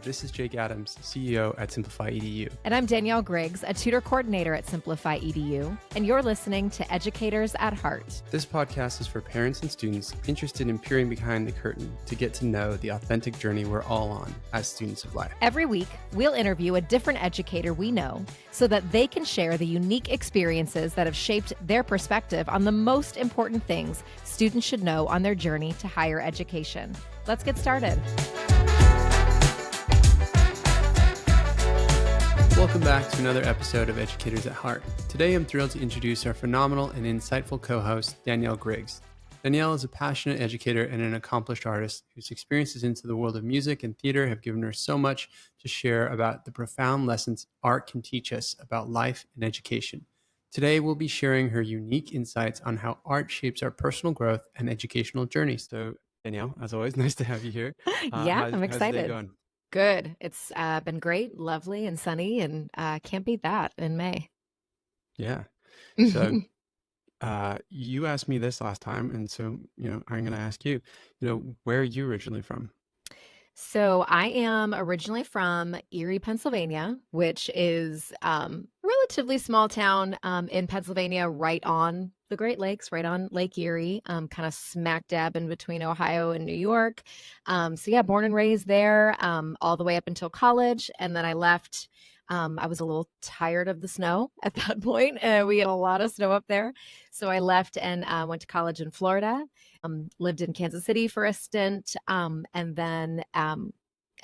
This is Jake Adams, CEO at Simplify EDU. And I'm Danielle Griggs, a tutor coordinator at Simplify EDU, and you're listening to Educators at Heart. This podcast is for parents and students interested in peering behind the curtain to get to know the authentic journey we're all on as students of life. Every week, we'll interview a different educator we know so that they can share the unique experiences that have shaped their perspective on the most important things students should know on their journey to higher education. Let's get started. Welcome back to another episode of Educators at Heart. Today, I'm thrilled to introduce our phenomenal and insightful co-host, Danielle Griggs. Danielle is a passionate educator and an accomplished artist whose experiences into the world of music and theater have given her so much to share about the profound lessons art can teach us about life and education. Today, we'll be sharing her unique insights on how art shapes our personal growth and educational journeys. So, Danielle, as always, nice to have you here. I'm excited. How's the day going? Good. It's been great, lovely, and sunny, and can't beat that in May. Yeah. So you asked me this last time, and so, I'm going to ask you, where are you originally from? So I am originally from Erie, Pennsylvania, which is relatively small town in Pennsylvania, right on the Great Lakes, right on Lake Erie, kind of smack dab in between Ohio and New York. Born and raised there all the way up until college. And then I left. I was a little tired of the snow at that point. We had a lot of snow up there. So I left and went to college in Florida, lived in Kansas City for a stint, and then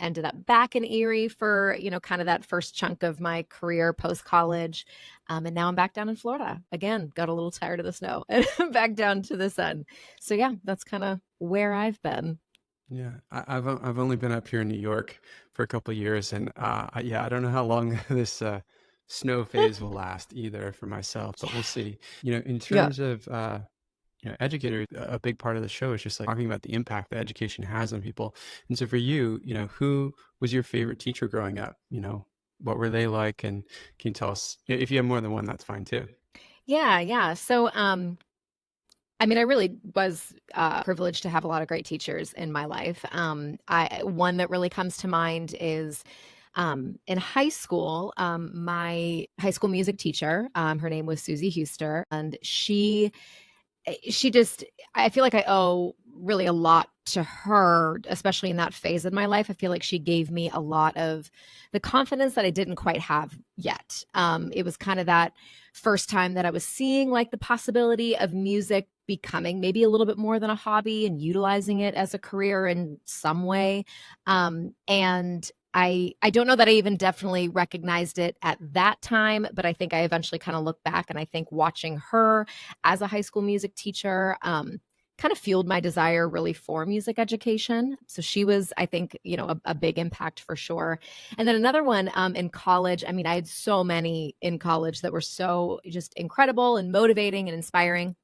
ended up back in Erie for, kind of that first chunk of my career post-college. And now I'm back down in Florida. Again, got a little tired of the snow and back down to the sun. So yeah, that's kind of where I've been. Yeah, I've only been up here in New York for a couple of years, and I don't know how long this snow phase will last either for myself, but we'll see. In terms of educators, a big part of the show is just like talking about the impact that education has on people. And so for you, who was your favorite teacher growing up? What were they like? And can you tell us if you have more than one? That's fine too. Yeah. So, I really was privileged to have a lot of great teachers in my life. One that really comes to mind is in high school, my high school music teacher, her name was Susie Huster, and she just, I feel like I owe really a lot to her, especially in that phase of my life. I feel like she gave me a lot of the confidence that I didn't quite have yet. It was kind of that first time that I was seeing like the possibility of music becoming maybe a little bit more than a hobby and utilizing it as a career in some way. And I don't know that I even definitely recognized it at that time, but I think I eventually kind of look back and I think watching her as a high school music teacher kind of fueled my desire really for music education. So she was, I think, a big impact for sure. And then another one in college. I had so many in college that were so just incredible and motivating and inspiring.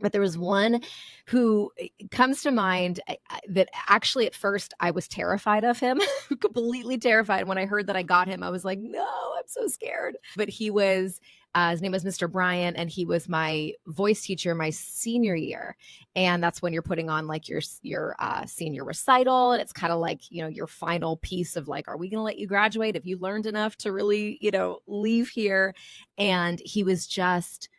But there was one who comes to mind that actually at first I was terrified of him, completely terrified. When I heard that I got him, I was like, no, I'm so scared. But he was, his name was Mr. Bryant, and he was my voice teacher my senior year. And that's when you're putting on like your senior recital. And it's kind of like, your final piece of like, are we going to let you graduate? Have you learned enough to really, leave here? And he was just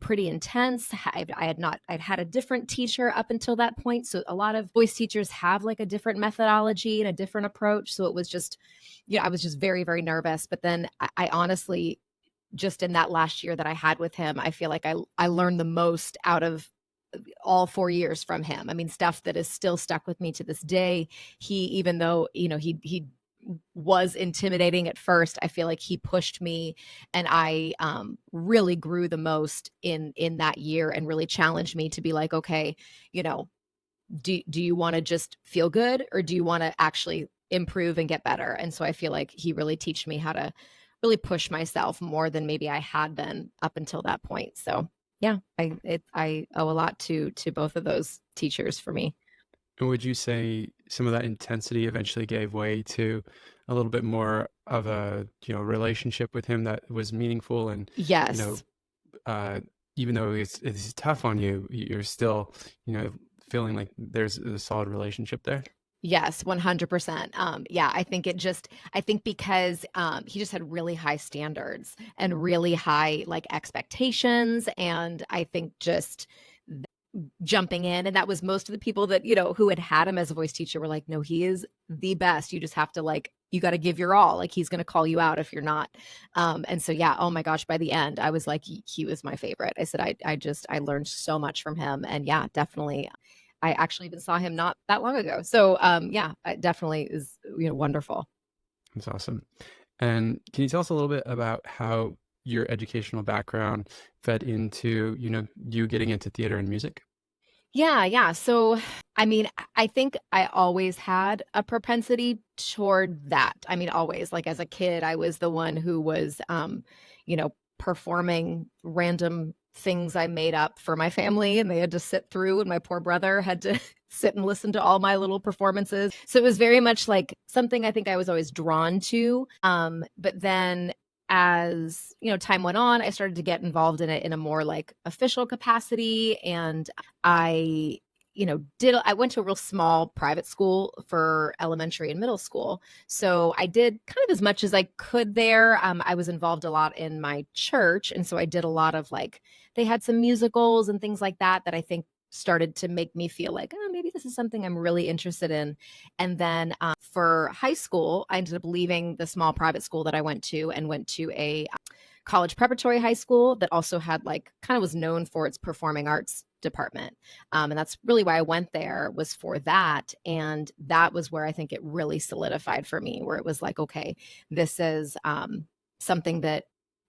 pretty intense. I'd had a different teacher up until that point. So a lot of voice teachers have like a different methodology and a different approach. So it was just, I was just very, very nervous. But then I honestly, just in that last year that I had with him, I feel like I learned the most out of all 4 years from him. Stuff that is still stuck with me to this day. Even though, he was intimidating at first, I feel like he pushed me, and I really grew the most in that year and really challenged me to be like, okay, do you want to just feel good, or do you want to actually improve and get better? And so I feel like he really taught me how to really push myself more than maybe I had been up until that point. So yeah, I owe a lot to both of those teachers for me. And would you say some of that intensity eventually gave way to a little bit more of a relationship with him that was meaningful? And yes, even though it's tough on you, you're still feeling like there's a solid relationship there? Yes, 100%. Yeah, I think because he just had really high standards and really high like expectations. And I think just jumping in, and that was most of the people that, who had him as a voice teacher were like, no, he is the best. You just have to like, you got to give your all. Like he's going to call you out if you're not. And so, yeah, oh my gosh, by the end, I was like, he was my favorite. I said, I learned so much from him. And yeah, definitely. I actually even saw him not that long ago. So, yeah, it definitely is, wonderful. That's awesome. And can you tell us a little bit about how your educational background fed into, you getting into theater and music? Yeah, yeah. So, I mean, I think I always had a propensity toward that. I mean, always. Like as a kid, I was the one who was, performing random things I made up for my family, and they had to sit through, and my poor brother had to sit and listen to all my little performances. So it was very much like something I think I was always drawn to. But then as time went on, I started to get involved in it in a more like official capacity. And I I went to a real small private school for elementary and middle school, so I did kind of as much as I could there. I was involved a lot in my church, and so I did a lot of like, they had some musicals and things like that that I think started to make me feel like, oh, maybe this is something I'm really interested in. And then for high school, I ended up leaving the small private school that I went to and went to a college preparatory high school that also had like, kind of was known for its performing arts department. And that's really why I went there, was for that. And that was where I think it really solidified for me, where it was like, okay, this is something that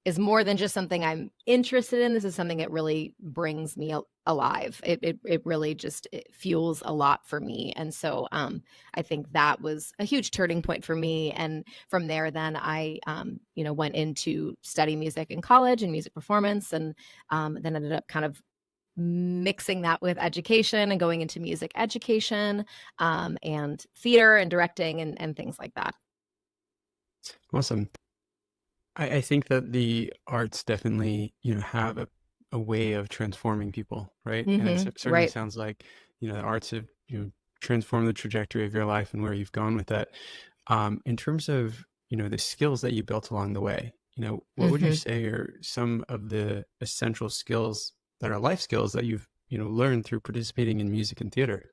is more than just something I'm interested in. This is something that really brings me alive. It really just, it fuels a lot for me. And so I think that was a huge turning point for me. And from there, then I went into study music in college and music performance, and then ended up kind of mixing that with education and going into music education, and theater and directing and things like that. Awesome. I think that the arts definitely, have a way of transforming people, right? And it certainly Right. sounds like, the arts have, transformed the trajectory of your life and where you've gone with that. In terms of, the skills that you built along the way, what would you hmm say are some of the essential skills that are life skills that you've, learned through participating in music and theater?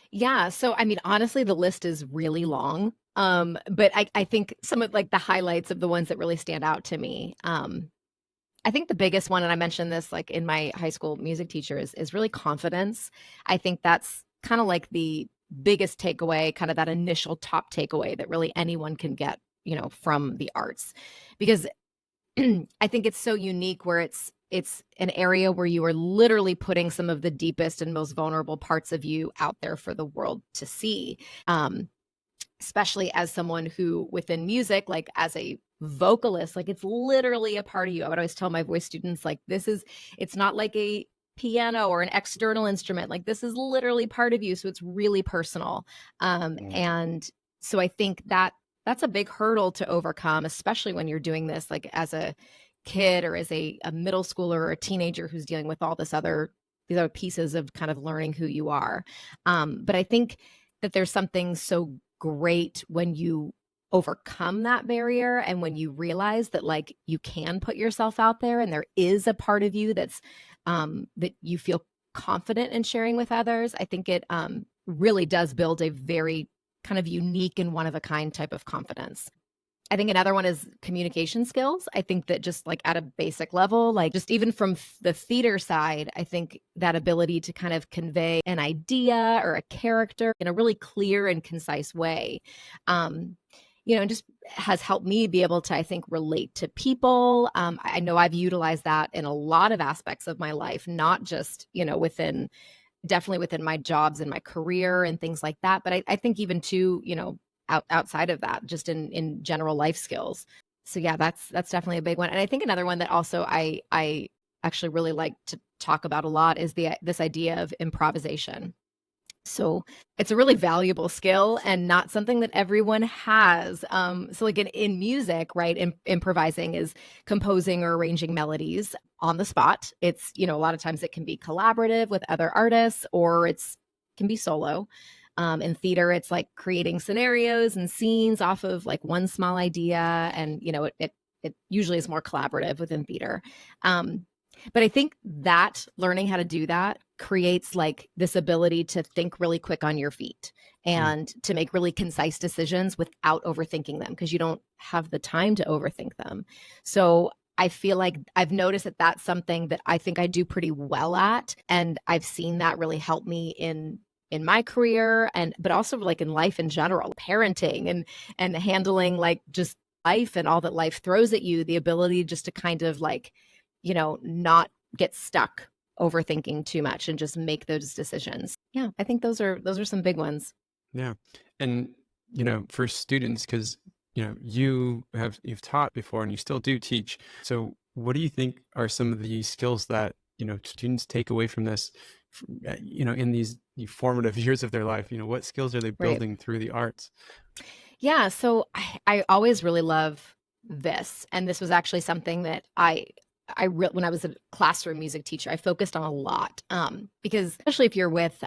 Yeah. So, I mean, honestly, the list is really long. But I think some of like the highlights of the ones that really stand out to me. I think the biggest one, and I mentioned this like in my high school music teacher, is really confidence. I think that's kind of like the biggest takeaway, kind of that initial top takeaway that really anyone can get, from the arts. Because I think it's so unique, where it's an area where you are literally putting some of the deepest and most vulnerable parts of you out there for the world to see. Especially as someone who within music, like as a vocalist, like it's literally a part of you. I would always tell my voice students, like, it's not like a piano or an external instrument. Like this is literally part of you. So it's really personal. And so I think that that's a big hurdle to overcome, especially when you're doing this like as a kid or as a middle schooler or a teenager who's dealing with all these other pieces of kind of learning who you are. But I think that there's something so great when you overcome that barrier, and when you realize that like you can put yourself out there and there is a part of you that's that you feel confident in sharing with others. I think it really does build a very kind of unique and one of a kind type of confidence. I think another one is communication skills. I think that just like at a basic level, like just even from the theater side, I think that ability to kind of convey an idea or a character in a really clear and concise way, um, and just has helped me be able to, I think, relate to people. I know I've utilized that in a lot of aspects of my life, not just, definitely within my jobs and my career and things like that. But I think even too, outside of that, just in general life skills. So yeah, that's definitely a big one. And I think another one that also I actually really like to talk about a lot is this idea of improvisation. So it's a really valuable skill and not something that everyone has. So like in music, right? Improvising is composing or arranging melodies on the spot. It's, a lot of times it can be collaborative with other artists, or it's can be solo. In theater, it's like creating scenarios and scenes off of like one small idea, and it usually is more collaborative within theater. Um, but I think that learning how to do that creates like this ability to think really quick on your feet Yeah. and to make really concise decisions without overthinking them because you don't have the time to overthink them. So I feel like I've noticed that that's something that I think I do pretty well at, and I've seen that really help me in my career, and but also like in life in general, parenting and handling like just life and all that life throws at you, the ability just to kind of like, not get stuck overthinking too much and just make those decisions. Yeah, I think those are some big ones. Yeah. And, for students, because, you've taught before and you still do teach. So what do you think are some of the skills that, students take away from this, in these formative years of their life? What skills are they Right. building through the arts? Yeah, so I always really love this, and this was actually something that when I was a classroom music teacher, I focused on a lot, because especially if you're with,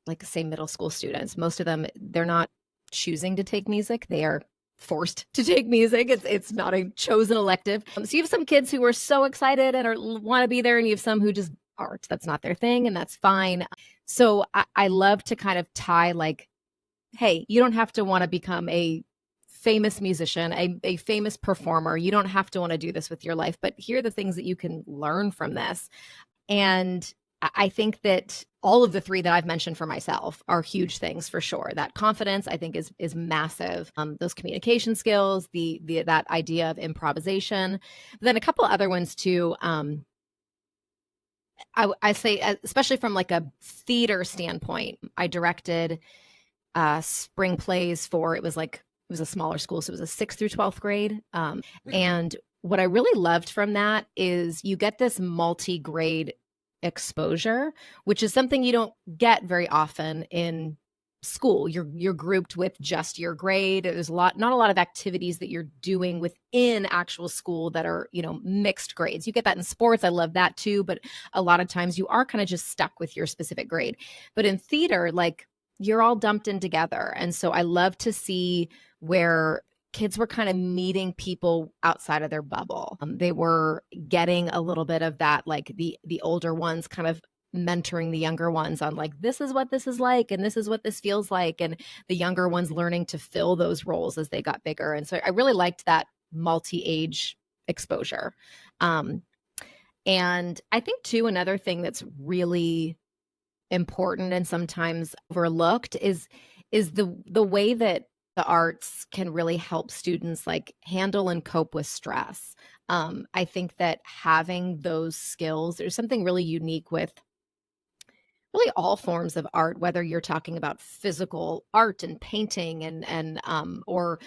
like, say, middle school students, most of them, they're not choosing to take music, they are forced to take music, it's not a chosen elective, so you have some kids who are so excited and wanna be there, and you have some who just aren't, that's not their thing, and that's fine. So I love to kind of tie, like, hey, you don't have to want to become a famous musician, a famous performer. You don't have to want to do this with your life, but here are the things that you can learn from this. And I think that all of the three that I've mentioned for myself are huge things for sure. That confidence, I think, is massive. Those communication skills, the that idea of improvisation, but then a couple other ones too. I say, especially from like a theater standpoint, I directed spring plays for it was a smaller school, so it was a 6th through 12th grade, and what I really loved from that is you get this multi-grade exposure, which is something you don't get very often in school. You're grouped with just your grade. There's not a lot of activities that you're doing within actual school that are, mixed grades. You get that in sports. I love that too, but a lot of times you are kind of just stuck with your specific grade. But in theater, like you're all dumped in together. And so I love to see where kids were kind of meeting people outside of their bubble. They were getting a little bit of that, like the older ones kind of mentoring the younger ones on like, this is what this is like, and this is what this feels like. And the younger ones learning to fill those roles as they got bigger. And so I really liked that multi-age exposure. Um, and I think too, another thing that's really important and sometimes overlooked is the way that the arts can really help students like handle and cope with stress. I think that having those skills, there's something really unique with really all forms of art, whether you're talking about physical art and painting or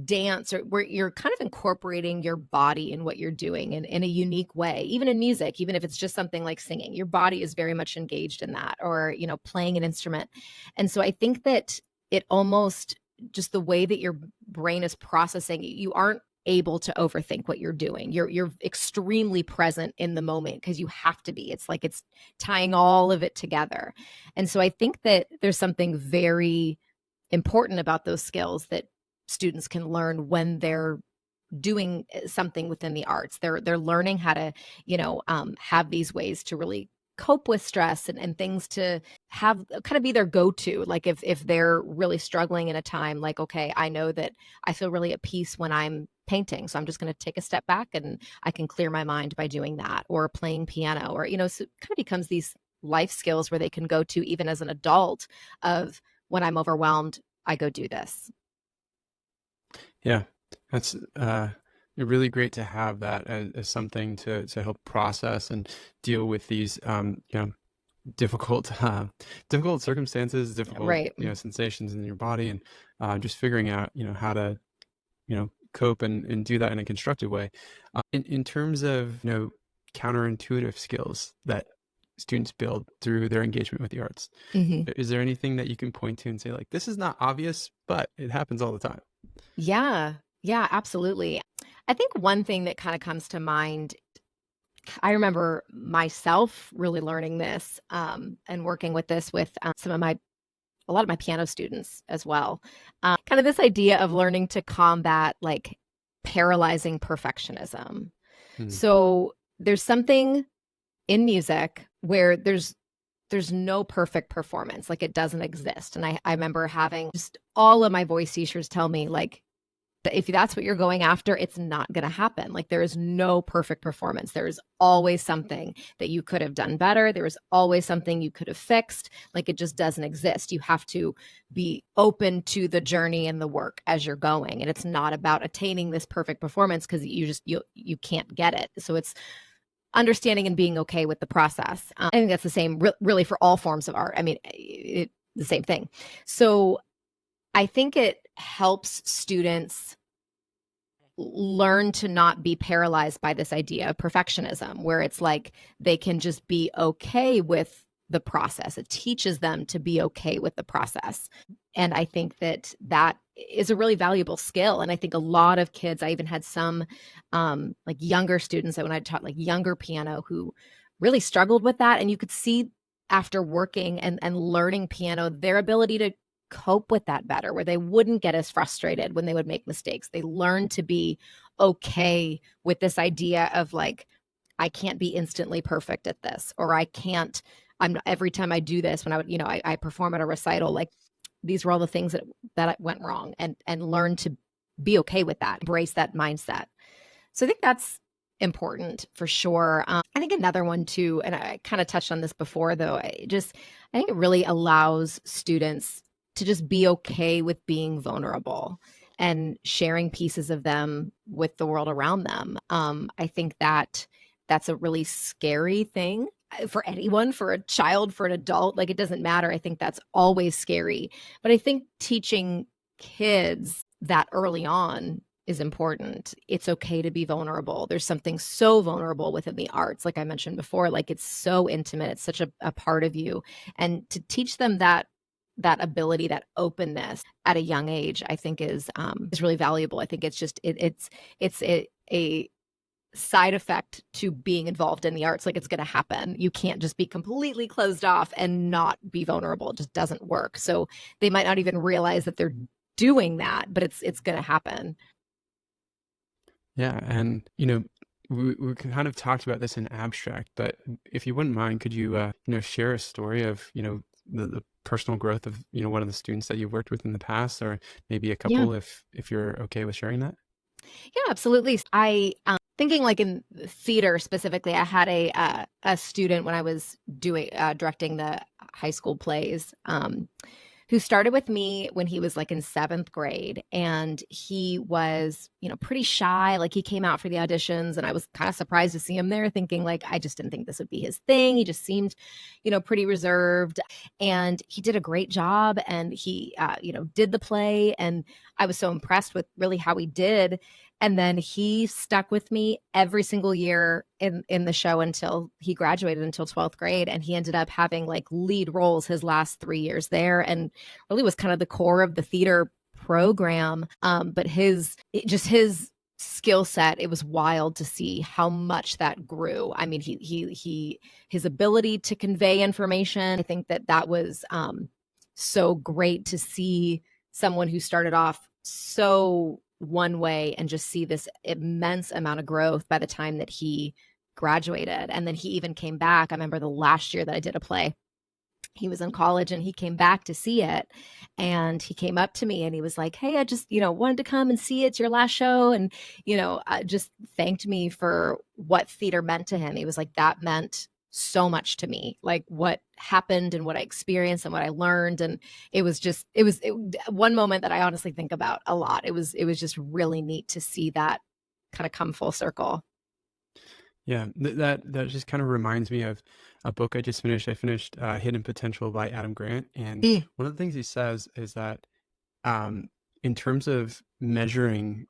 dance, or where you're kind of incorporating your body in what you're doing in a unique way. Even in music, even if it's just something like singing, your body is very much engaged in that, or playing an instrument. And so I think that it almost just the way that your brain is processing, you aren't able to overthink what you're doing. You're extremely present in the moment because you have to be. It's like it's tying all of it together. And so I think that there's something very important about those skills that students can learn when they're doing something within the arts. They're learning how to, have these ways to really cope with stress and things to have kind of be their go-to. Like if they're really struggling in a time, like, okay, I know that I feel really at peace when I'm painting. So I'm just going to take a step back and I can clear my mind by doing that, or playing piano, or, so it kind of becomes these life skills where they can go to even as an adult of when I'm overwhelmed, I go do this. Yeah, that's really great to have that as something to help process and deal with these difficult difficult circumstances, difficult Right. sensations in your body, and just figuring out how to cope and do that in a constructive way. In terms of counterintuitive skills that students build through their engagement with the arts, Mhm. is there anything that you can point to and say like, this is not obvious, but it happens all the time? Yeah. Yeah, absolutely. I think one thing that kind of comes to mind, I remember myself really learning this, and working with this with some of my a lot of my piano students as well. Kind of this idea of learning to combat like paralyzing perfectionism. Hmm. So there's something in music where there's no perfect performance, like it doesn't exist. And I remember having just all of my voice teachers tell me like, if that's what you're going after, it's not going to happen. Like there is no perfect performance. There is always something that you could have done better. There is always something you could have fixed. Like it just doesn't exist. You have to be open to the journey and the work as you're going. And it's not about attaining this perfect performance because you can't get it. So it's understanding and being okay with the process. I think that's the same really for all forms of art. I mean, the same thing. So I think it helps students learn to not be paralyzed by this idea of perfectionism, where it's like they can just be okay with the process. It teaches them to be okay with the process. And I think that that is a really valuable skill. And I think a lot of kids, I even had some like younger students that when I taught like younger piano who really struggled with that. And you could see after working and learning piano, their ability to cope with that better, where they wouldn't get as frustrated when they would make mistakes. They learn to be okay with this idea of like, I can't be instantly perfect at this, or I can't, I'm every time I do this, when I would, I perform at a recital, like these were all the things that went wrong and learn to be okay with that, embrace that mindset. So I think that's important for sure. I think another one too, and I kind of touched on this before though, I think it really allows students to just be okay with being vulnerable and sharing pieces of them with the world around them. I think that that's a really scary thing for anyone, for a child, for an adult. Like it doesn't matter. I think that's always scary. But I think teaching kids that early on is important. It's okay to be vulnerable. There's something so vulnerable within the arts, like I mentioned before, like it's so intimate. It's such a part of you. And to teach them that ability, that openness at a young age, I think is really valuable. I think it's just it's a side effect to being involved in the arts. Like it's going to happen. You can't just be completely closed off and not be vulnerable. It just doesn't work. So they might not even realize that they're doing that, but it's going to happen. Yeah, and we kind of talked about this in abstract, but if you wouldn't mind, could you share a story of the personal growth of one of the students that you've worked with in the past, or maybe a Yeah. couple, if you're okay with sharing that? Yeah, absolutely. I thinking like in theater specifically, I had a student when I was doing directing the high school plays, who started with me when he was like in seventh grade, and he was pretty shy. Like he came out for the auditions, and I was kind of surprised to see him there, thinking like I just didn't think this would be his thing. He just seemed pretty reserved, and he did a great job, and he did the play, and I was so impressed with really how he did. And then he stuck with me every single year in the show until he graduated, until 12th grade. And he ended up having like lead roles his last 3 years there, and really was kind of the core of the theater program. But his skill set, it was wild to see how much that grew. I mean, his ability to convey information, I think that was so great to see someone who started off so one way and just see this immense amount of growth by the time that he graduated. And then he even came back. I remember the last year that I did a play, he was in college and he came back to see it, and he came up to me and he was like, hey, I just wanted to come and see it. It's your last show. And just thanked me for what theater meant to him. He was like, that meant so much to me, like what happened and what I experienced and what I learned. And one moment that I honestly think about a lot. It was just really neat to see that kind of come full circle. Yeah, that just kind of reminds me of a book I just finished. I finished Hidden Potential by Adam Grant, and Mm. one of the things he says is that um, in terms of measuring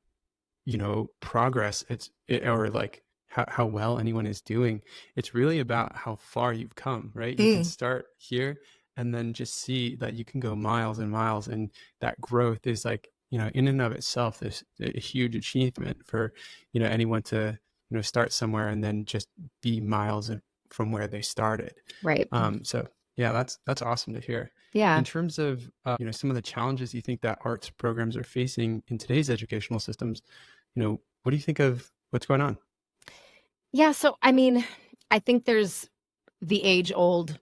progress, or like how well anyone is doing, it's really about how far you've come, right? You can Mm. start here and then just see that you can go miles and miles, and that growth is like in and of itself is a huge achievement for anyone to start somewhere and then just be miles from where they started. Right. So yeah, that's awesome to hear. Yeah. In terms of some of the challenges you think that arts programs are facing in today's educational systems, what do you think of what's going on? Yeah, so I mean, I think there's the age-old,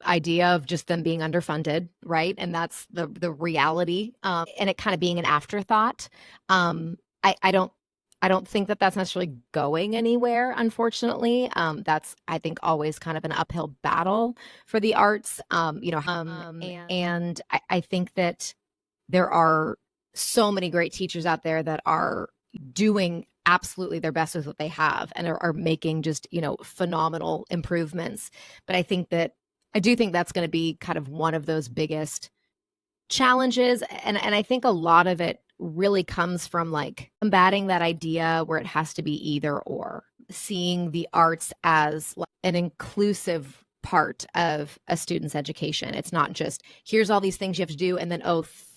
idea of just them being underfunded, right? And that's the reality, and it kinda being an afterthought. I don't think that that's necessarily going anywhere, unfortunately. That's, I think, always kind of an uphill battle for the arts, and I think that there are so many great teachers out there that are doing absolutely their best with what they have and are making just, phenomenal improvements. But I do think that's going to be kind of one of those biggest challenges. And I think a lot of it really comes from like combating that idea where it has to be either or, seeing the arts as like an inclusive part of a student's education. It's not just here's all these things you have to do and then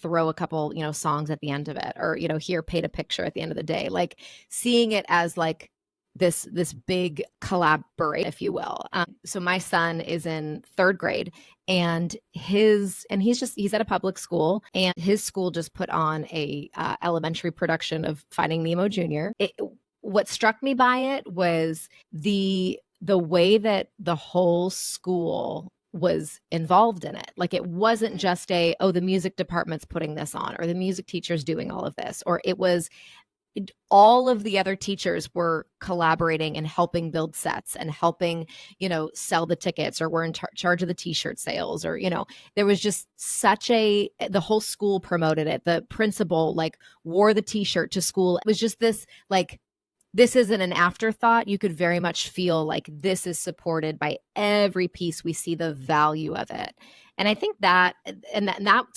throw a couple, songs at the end of it, or here, paint a picture at the end of the day. Like seeing it as like this big collaborate, if you will. So my son is in third grade, and he's at a public school, and his school just put on a elementary production of Finding Nemo Jr. What struck me by it was the way that the whole school was involved in it. Like it wasn't just the music department's putting this on, or the music teacher's doing all of this, or it was all of the other teachers were collaborating and helping build sets and helping, sell the tickets, or were in charge of the t-shirt sales, or, there was just the whole school promoted it. The principal like wore the t-shirt to school. It was just this like, this isn't an afterthought. You could very much feel like this is supported by every piece. We see the value of it. And I think that's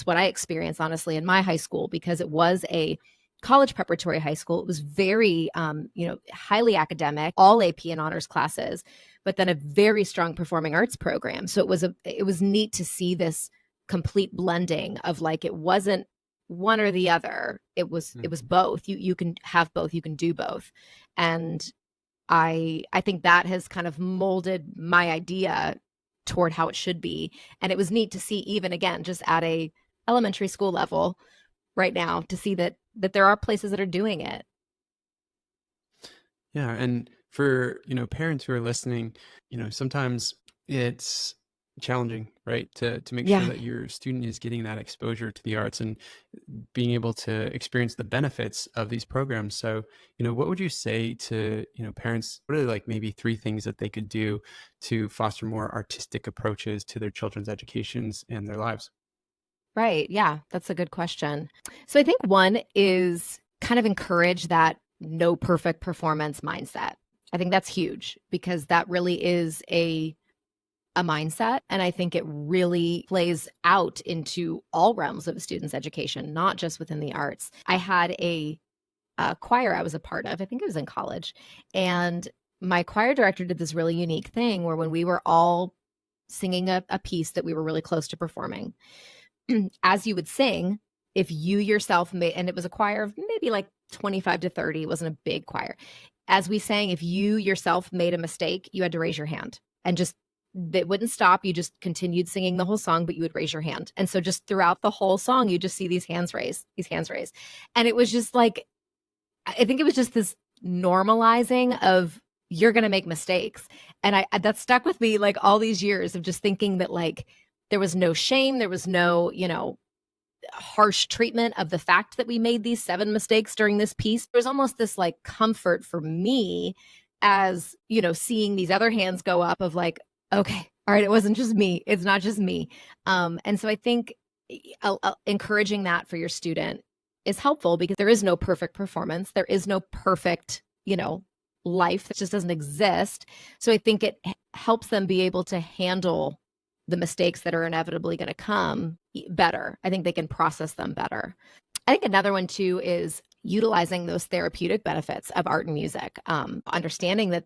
what I experienced, honestly, in my high school, because it was a college preparatory high school. It was very, highly academic, all AP and honors classes, but then a very strong performing arts program. So it was neat to see this complete blending of like, it wasn't one or the other. It was both. You can have both. You can do both. And I think that has kind of molded my idea toward how it should be. And it was neat to see, even again, just at a elementary school level right now, to see that there are places that are doing it. Yeah, and for, parents who are listening, sometimes it's challenging, right? To make sure Yeah. that your student is getting that exposure to the arts and being able to experience the benefits of these programs. So, what would you say to, parents? What are like maybe three things that they could do to foster more artistic approaches to their children's educations and their lives? Right. Yeah, that's a good question. So I think one is kind of encourage that no perfect performance mindset. I think that's huge, because that really is a mindset, and I think it really plays out into all realms of a student's education, not just within the arts. I had a choir I was a part of. I think it was in college, and my choir director did this really unique thing where when we were all singing a piece that we were really close to performing, as you would sing, if you yourself made, and it was a choir of maybe like 25 to 30, it wasn't a big choir. As we sang, if you yourself made a mistake, you had to raise your hand, and just it wouldn't stop. You just continued singing the whole song, but you would raise your hand. And so just throughout the whole song, you just see these hands raised, these hands raised. And it was just like, I think it was just this normalizing of you're going to make mistakes. And that stuck with me like all these years of just thinking that like there was no shame, there was no, harsh treatment of the fact that we made these 7 mistakes during this piece. There's almost this like comfort for me as, seeing these other hands go up of like, okay, all right, it wasn't just me. It's not just me. And so I think encouraging that for your student is helpful, because there is no perfect performance. There is no perfect, life that just doesn't exist. So I think it helps them be able to handle the mistakes that are inevitably going to come better. I think they can process them better. I think another one too is utilizing those therapeutic benefits of art and music, understanding that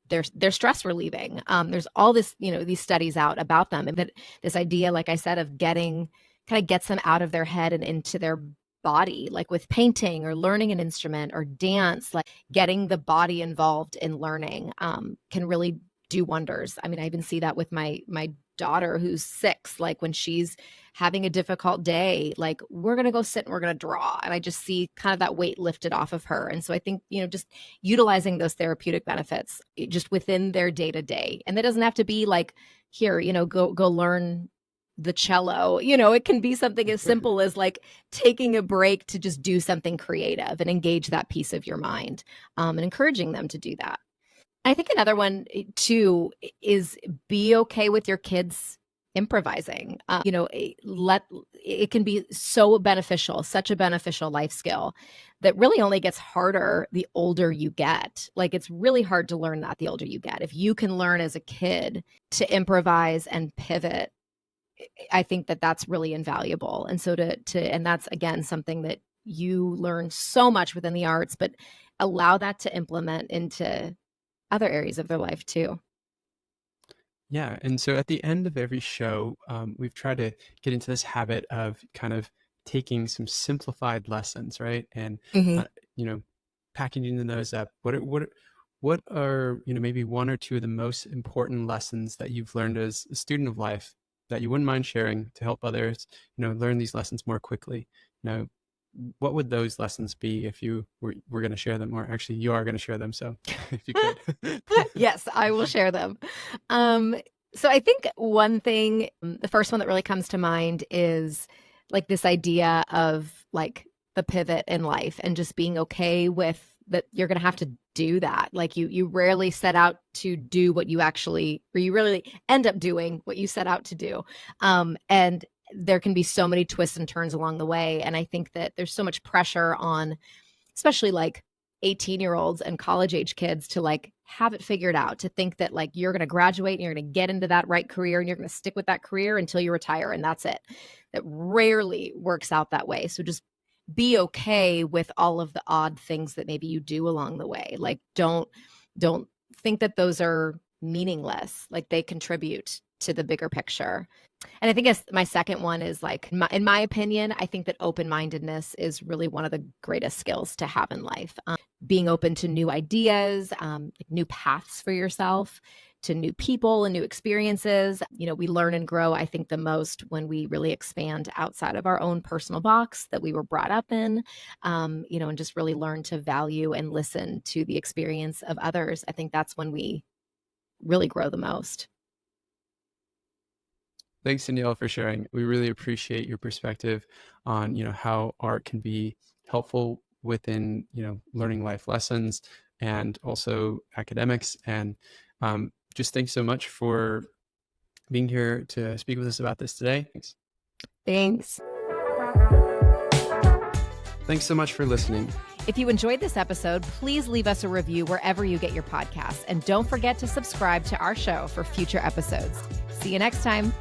they're stress relieving. There's all this, these studies out about them, and that this idea, like I said, of kind of gets them out of their head and into their body, like with painting or learning an instrument or dance, like getting the body involved in learning, can really do wonders. I mean, I even see that with my daughter who's 6, like when she's having a difficult day, like we're going to go sit and we're going to draw. And I just see kind of that weight lifted off of her. And so I think, just utilizing those therapeutic benefits just within their day to day. And that doesn't have to be like, here, go learn the cello. It can be something as simple as like taking a break to just do something creative and engage that piece of your mind, and encouraging them to do that. I think another one too is be okay with your kids improvising. It can be so beneficial, such a beneficial life skill that really only gets harder the older you get. Like it's really hard to learn that the older you get. If you can learn as a kid to improvise and pivot, I think that that's really invaluable. And so and that's again something that you learn so much within the arts, but allow that to implement into other areas of their life too. Yeah. And so at the end of every show, we've tried to get into this habit of kind of taking some simplified lessons, right? And, Mhm. you know, packaging those up. What are, maybe one or two of the most important lessons that you've learned as a student of life that you wouldn't mind sharing to help others, learn these lessons more quickly? What would those lessons be if you were going to share them, or actually you are going to share them? So if you could. Yes, I will share them. So I think one thing, the first one that really comes to mind is like this idea of like the pivot in life and just being okay with that you're going to have to do that. Like you rarely set out to do what you actually, or you really end up doing what you set out to do. And there can be so many twists and turns along the way. And I think that there's so much pressure on, especially like 18-year-olds and college age kids, to like have it figured out, to think that like you're going to graduate and you're going to get into that right career and you're going to stick with that career until you retire and that's it. That rarely works out that way. So just be okay with all of the odd things that maybe you do along the way. Like don't think that those are meaningless. Like they contribute to the bigger picture. And I think my second one is like, in my opinion, I think that open-mindedness is really one of the greatest skills to have in life. Being open to new ideas, like new paths for yourself, to new people and new experiences. We learn and grow, I think, the most when we really expand outside of our own personal box that we were brought up in, and just really learn to value and listen to the experience of others. I think that's when we really grow the most. Thanks, Danielle, for sharing. We really appreciate your perspective on, how art can be helpful within, learning life lessons and also academics. And just thanks so much for being here to speak with us about this today. Thanks. Thanks. Thanks so much for listening. If you enjoyed this episode, please leave us a review wherever you get your podcasts. And don't forget to subscribe to our show for future episodes. See you next time.